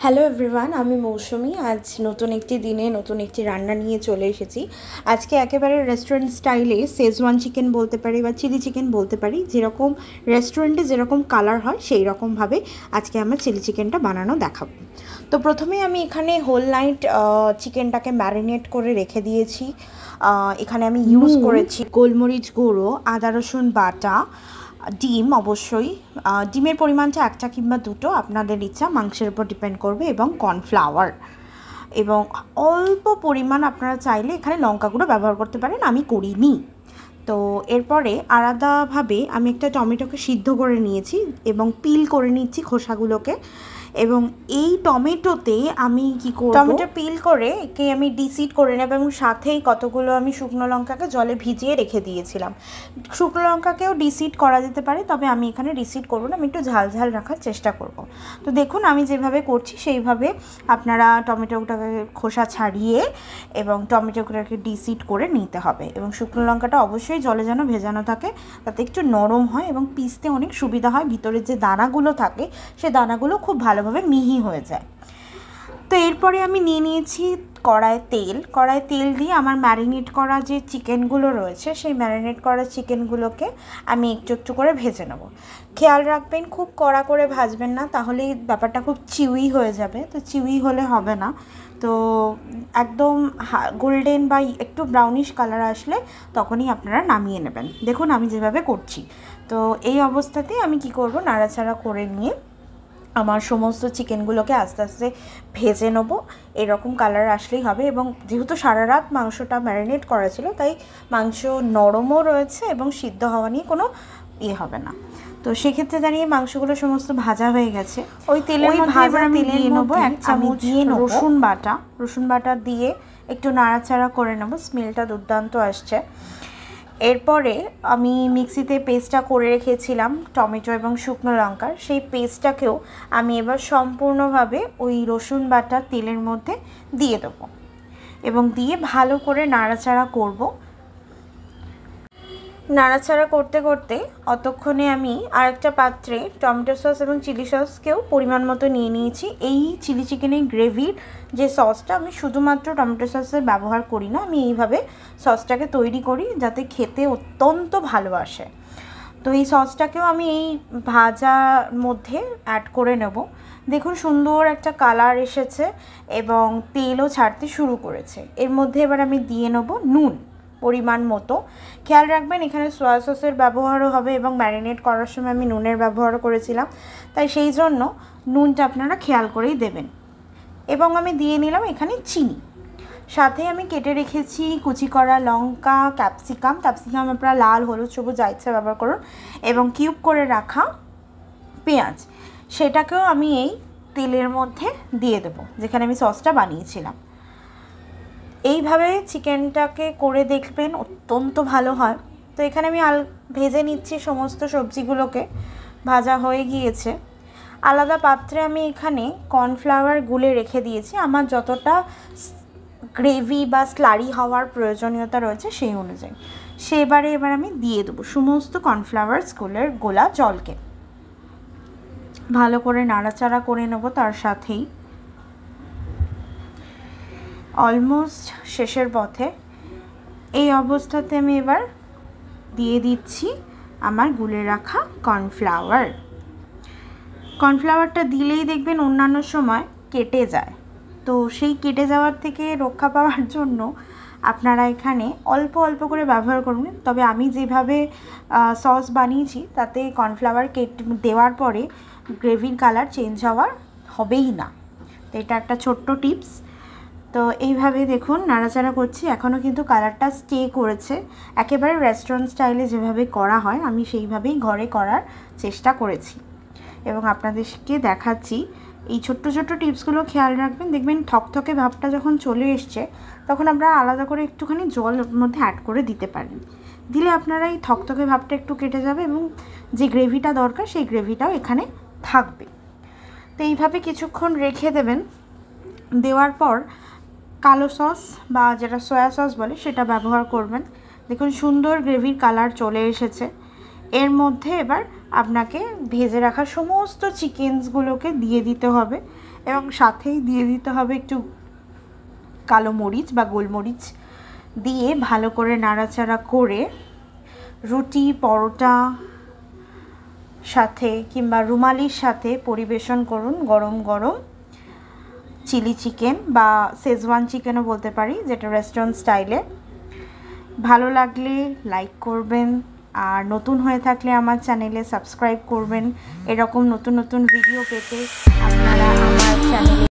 Hello everyone, আমি মৌসুমি। আজ নতুন একটি দিনে নতুন একটি রান্না নিয়ে চলে এসেছি। আজকে একেবারে রেস্টুরেন্ট স্টাইলে শেজওয়ান চিকেন বলতে পারি বা চিলি চিকেন বলতে পারি, যেরকম রেস্টুরেন্টে যেরকম কালার হয় সেই রকমভাবে আজকে আমরা চিলি চিকেনটা বানানো দেখাবো। তো প্রথমে আমি এখানে হোল নাইট চিকেনটাকে ম্যারিনেট করে রেখে দিয়েছি। এখানে আমি ইউজ করেছি গোলমরিচ গুঁড়ো, আদা রসুন বাটা, ডিম, অবশ্যই ডিমের পরিমাণটা একটা কিংবা দুটো আপনাদের ইচ্ছা, মাংসের উপর ডিপেন্ড করবে, এবং কর্নফ্লাওয়ার, এবং অল্প পরিমাণ আপনারা চাইলে এখানে লঙ্কা গুঁড়ো ব্যবহার করতে পারেন, আমি করিনি। তো এরপরে আলাদাভাবে আমি একটা টমেটোকে সিদ্ধ করে নিয়েছি এবং পিল করে নিচ্ছি খোসাগুলোকে। এবং এই টমেটোতে আমি কি করব, টমেটো পিল করে একে আমি ডিসিড করে নেব, এবং সাথেই কতগুলো আমি শুকনো লঙ্কাকে জলে ভিজিয়ে রেখে দিয়েছিলাম। শুকনো লঙ্কাকেও ডিসিড করা যেতে পারে, তবে আমি এখানে ডিসিড করবো না, আমি একটু ঝাল ঝাল রাখার চেষ্টা করব। তো দেখুন আমি যেভাবে করছি সেইভাবে আপনারা টমেটোটাকে খোসা ছাড়িয়ে এবং টমেটোটাকে ডিসিড করে নিতে হবে। এবং শুকনো লঙ্কাটা অবশ্যই জলে যেন ভেজানো থাকে, তাতে একটু নরম হয় এবং পিসতে অনেক সুবিধা হয়, ভিতরে যে দানাগুলো থাকে সে দানাগুলো খুব ভালোভাবে মিহি হয়ে যায়। তো এরপরে আমি নিয়ে নিয়েছি কড়ায় তেল দিয়ে আমার ম্যারিনেট করা যে চিকেনগুলো রয়েছে সেই ম্যারিনেট করা চিকেনগুলোকে আমি একটু একটু করে ভেজে নেব। খেয়াল রাখবেন খুব কড়া করে ভাজবেন না, তাহলে ব্যাপারটা খুব চিউই হয়ে যাবে, তো চিউই হলে হবে না। তো একদম গোল্ডেন বা একটু ব্রাউনিশ কালার আসলে তখনই আপনারা নামিয়ে নেবেন। দেখুন আমি যেভাবে করছি। তো এই অবস্থাতেই আমি কি করব, নাড়াচাড়া করে নিয়ে আমার সমস্ত চিকেনগুলোকে আস্তে আস্তে ভেজে নেব। এরকম কালার আসলেই হবে, এবং যেহেতু সারা রাত মাংসটা ম্যারিনেট করা ছিল তাই মাংস নরমও রয়েছে এবং সিদ্ধ হওয়া নিয়ে কোনো হবে না। তো সেক্ষেত্রে দাঁড়িয়ে মাংসগুলো সমস্ত ভাজা হয়ে গেছে। ওই তেলের মধ্যে আমি দিয়ে নেবো এক চামচ রসুন বাটা দিয়ে একটু নাড়াচাড়া করে নেব, স্মেলটা দুর্দান্ত আসছে। এরপরে আমি মিক্সিতে পেস্টটা করে রেখেছিলাম টমেটো এবং শুকনো লঙ্কার, সেই পেস্টটাকেও আমি এবার সম্পূর্ণভাবে ওই রসুন বাটা তেলের মধ্যে দিয়ে দেবো এবং দিয়ে ভালো করে নাড়াচাড়া করব। নাড়াচাড়া করতে করতে অতক্ষণে আমি আরেকটা পাত্রে টমেটো সস এবং চিলি সসকেও পরিমাণ মতো নিয়ে নিয়েছি। এই চিলি চিকেনের গ্রেভির যে সসটা আমি শুধুমাত্র টমেটো সসের ব্যবহার করি না, আমি এইভাবে সসটাকে তৈরি করি যাতে খেতে অত্যন্ত ভালো আসে। তো এই সসটাকেও আমি এই ভাজার মধ্যে অ্যাড করে নেব। দেখুন সুন্দর একটা কালার এসেছে এবং তেলও ছাড়তে শুরু করেছে। এর মধ্যে এবার আমি দিয়ে নেব নুন পরিমাণ মতো। খেয়াল রাখবেন এখানে সয়া সসের ব্যবহারও হবে এবং ম্যারিনেট করার সময় আমি নুনের ব্যবহারও করেছিলাম, তাই সেই জন্য নুনটা আপনারা খেয়াল করেই দেবেন। এবং আমি দিয়ে নিলাম এখানে চিনি, সাথে আমি কেটে রেখেছি কুচি করা লঙ্কা, ক্যাপসিকাম আপনারা লাল, হলুদ, সবুজ যা ইচ্ছা ব্যবহার করুন, এবং কিউব করে রাখা পেঁয়াজ, সেটাকেও আমি এই তেলের মধ্যে দিয়ে দেবো যেখানে আমি সসটা বানিয়েছিলাম। এইভাবে চিকেনটাকে করে দেখবেন, অত্যন্ত ভালো হয়। তো এখানে আমি ভেজে নিচ্ছি সমস্ত সবজিগুলোকে, ভাজা হয়ে গিয়েছে। আলাদা পাত্রে আমি এখানে কর্নফ্লাওয়ার গুলে রেখে দিয়েছি আমার যতটা গ্রেভি বা স্লারি হওয়ার প্রয়োজনীয়তা রয়েছে সেই অনুযায়ী। এবার আমি দিয়ে দেবো সমস্ত কর্নফ্লাওয়ার গোলা জলকে, ভালো করে নাড়াচাড়া করে নেব। তার সাথেই অলমোস্ট শেষের পথে, এই অবস্থাতে আমি এবার দিয়ে দিচ্ছি আমার গুলে রাখা কর্নফ্লাওয়ারটা দিলেই দেখবেন অন্যান্য সময় কেটে যায়, তো সেই কেটে যাওয়ার থেকে রক্ষা পাওয়ার জন্য আপনারা এখানে অল্প অল্প করে ব্যবহার করুন। তবে আমি যেভাবে সস বানিয়েছি তাতে কর্নফ্লাওয়ার দেওয়ার পরে গ্রেভির কালার চেঞ্জ হবেই না, তো এটা একটা ছোট্ট টিপস। তো এইভাবে দেখুন নাড়াচাড়া করছি, এখনও কিন্তু কালারটা স্টে করেছে। একেবারে রেস্টুরেন্ট স্টাইলে যেভাবে করা হয় আমি সেইভাবেই ঘরে করার চেষ্টা করেছি এবং আপনাদেরকে দেখাচ্ছি। এই ছোট্ট ছোট্ট টিপসগুলো খেয়াল রাখবেন, দেখবেন থকথকে ভাবটা যখন চলে এসছে তখন আপনারা আলাদা করে একটুখানি জল ওর মধ্যে অ্যাড করে দিতে পারেন, দিলে আপনারা এই থকথকে ভাবটা একটু কেটে যাবে এবং যে গ্রেভিটা দরকার সেই গ্রেভিটাও এখানে থাকবে। তো এইভাবে কিছুক্ষণ রেখে দেবেন, দেওয়ার পর কালো সস বা যেটা সয়া সস বলে সেটা ব্যবহার করবেন। দেখুন সুন্দর গ্রেভির কালার চলে এসেছে। এর মধ্যে এবার আপনাকে ভেজে রাখা সমস্ত চিকেনসগুলোকে দিয়ে দিতে হবে এবং সাথেই দিয়ে দিতে হবে একটু কালো মরিচ বা গোলমরিচ দিয়ে ভালো করে নাড়াচাড়া করে রুটি পরোটা সাথে কিংবা রুমালির সাথে পরিবেশন করুন গরম গরম চিলি চিকেন বা শেজওয়ান চিকেনও বলতে পারি, যেটা রেস্টুরেন্ট স্টাইলে। ভালো লাগলে লাইক করবেন, আর নতুন হয়ে থাকলে আমার চ্যানেলে সাবস্ক্রাইব করবেন। এরকম নতুন নতুন ভিডিও পেতে আপনারা আমার চ্যানেলে